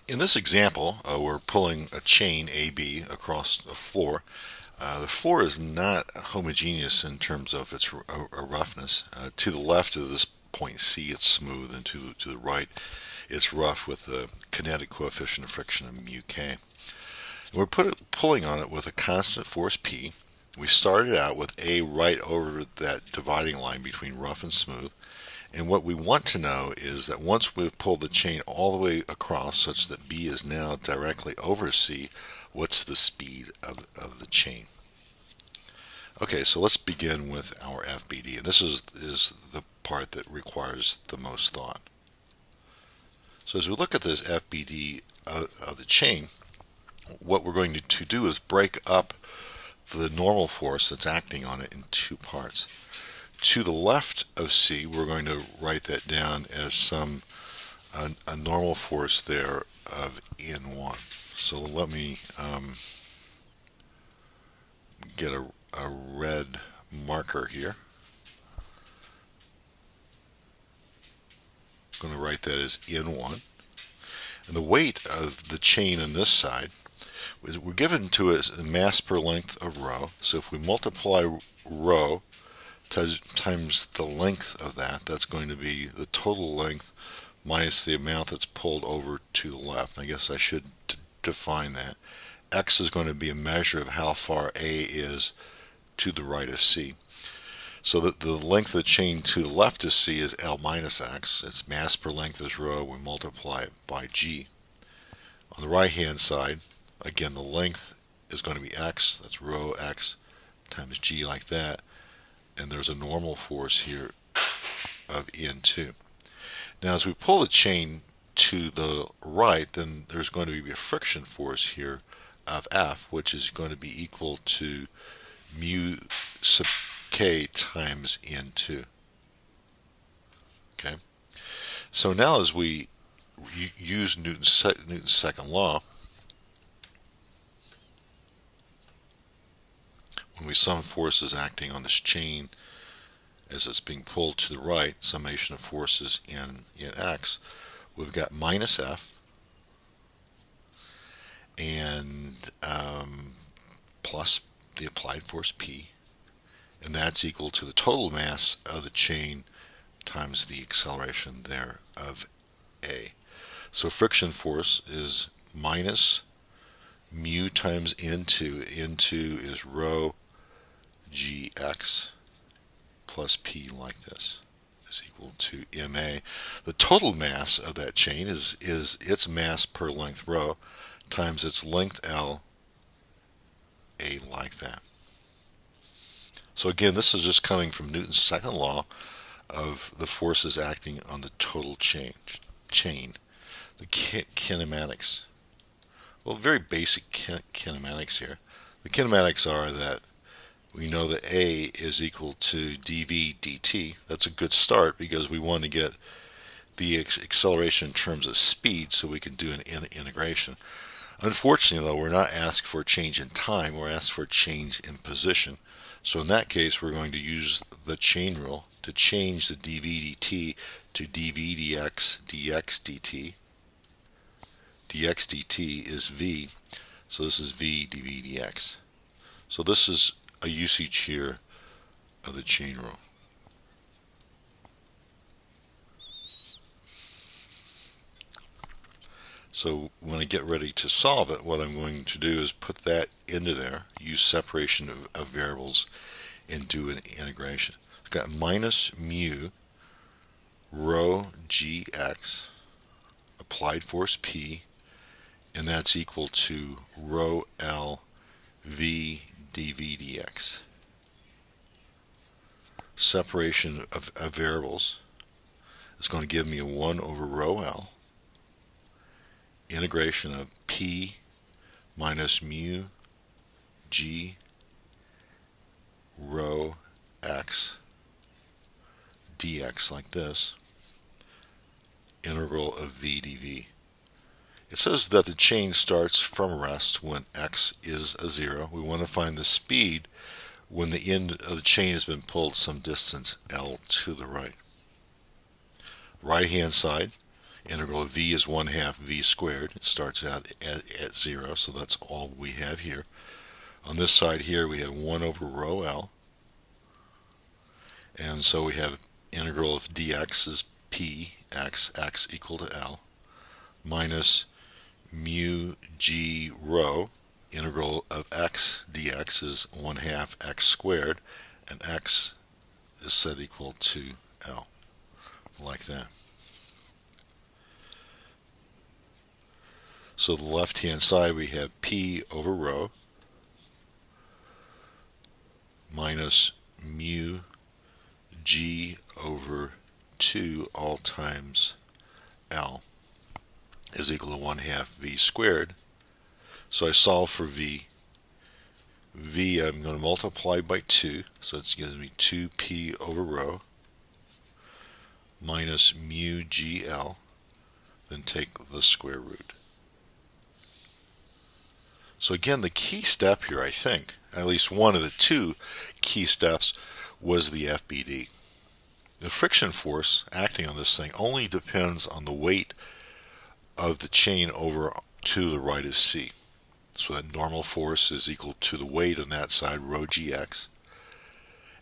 In this example, we're pulling a chain AB across a floor. The floor is not homogeneous in terms of its roughness. To the left of this point C, it's smooth, and to the right, it's rough with a kinetic coefficient of friction of mu k. We're pulling on it with a constant force P. We started out with A right over that dividing line between rough and smooth. And what we want to know is that once we've pulled the chain all the way across such that B is now directly over C, what's the speed of the chain? Okay, so let's begin with our FBD. And this is the part that requires the most thought. So as we look at this FBD of the chain, what we're going to do is break up the normal force that's acting on it in two parts. To the left of C, we're going to write that down as a normal force there of N1. So let me get a red marker here. I'm going to write that as N1. And the weight of the chain on this side, we're given to us a mass per length of rho. So if we multiply rho times the length of that, that's going to be the total length minus the amount that's pulled over to the left. I guess I should define that. X is going to be a measure of how far A is to the right of C. So that the length of the chain to the left of C is L minus X. Its mass per length is rho. We multiply it by G. On the right hand side, again, the length is going to be X. That's rho X times G, like that. And there's a normal force here of N2. Now as we pull the chain to the right, then there's going to be a friction force here of F, which is going to be equal to mu sub k times N2. Okay. So now as we use Newton's second law, when we sum forces acting on this chain as it's being pulled to the right, summation of forces in X, we've got minus F and plus the applied force P, and that's equal to the total mass of the chain times the acceleration there of A. So friction force is minus mu times N2. N2 is rho Gx plus P, like this, is equal to Ma. The total mass of that chain is its mass per length rho times its length L, A, like that. So again, this is just coming from Newton's second law of the forces acting on the total chain. The kinematics. Well, very basic kinematics here. The kinematics are that we know that A is equal to dv dt. That's a good start because we want to get the acceleration in terms of speed so we can do an integration. Unfortunately, though, we're not asked for a change in time. We're asked for a change in position. So in that case, we're going to use the chain rule to change the dv dt to dv dx dx dt. Dx dt is v, so this is v dv dx. So this is a usage here of the chain rule. So when I get ready to solve it, what I'm going to do is put that into there, use separation of variables, and do an integration. I've got minus mu rho Gx, applied force P, and that's equal to rho L V dv dx. Separation of variables is going to give me a 1 over rho L. Integration of P minus mu G rho X dx, like this. Integral of V dv. It says that the chain starts from rest when X is a 0. We want to find the speed when the end of the chain has been pulled some distance L to the right. Right hand side, Integral of v is 1/2 v squared. It starts out at 0, so that's all we have here. On this side here, we have 1 over rho L. And so we have integral of dx is p x equal to L, minus mu g rho. Integral of x dx is 1/2 x squared, and x is set equal to L, like that. So the left-hand side, we have p over rho minus mu g over 2 all times L is equal to 1/2 v squared. So I solve for v. V I'm going to multiply by 2, so it gives me 2p over rho minus mu gl, then take the square root. So again, the key step here, I think, at least one of the two key steps, was the FBD. The friction force acting on this thing only depends on the weight of the chain over to the right of C. So that normal force is equal to the weight on that side, rho gx.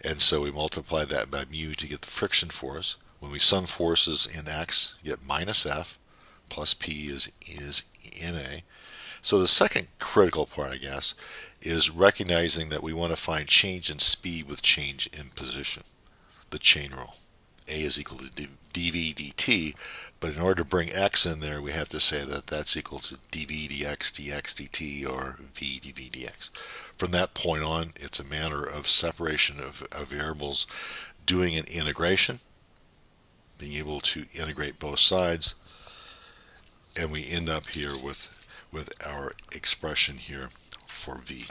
And so we multiply that by mu to get the friction force. When we sum forces in x, you get minus F plus P is NA. So the second critical part, I guess, is recognizing that we want to find change in speed with change in position, the chain rule. A is equal to dv dt, but in order to bring x in there, we have to say that that's equal to dv dx dx dt, or v dv dx. From that point on, it's a matter of separation of variables, doing an integration, being able to integrate both sides, and we end up here with our expression here for v.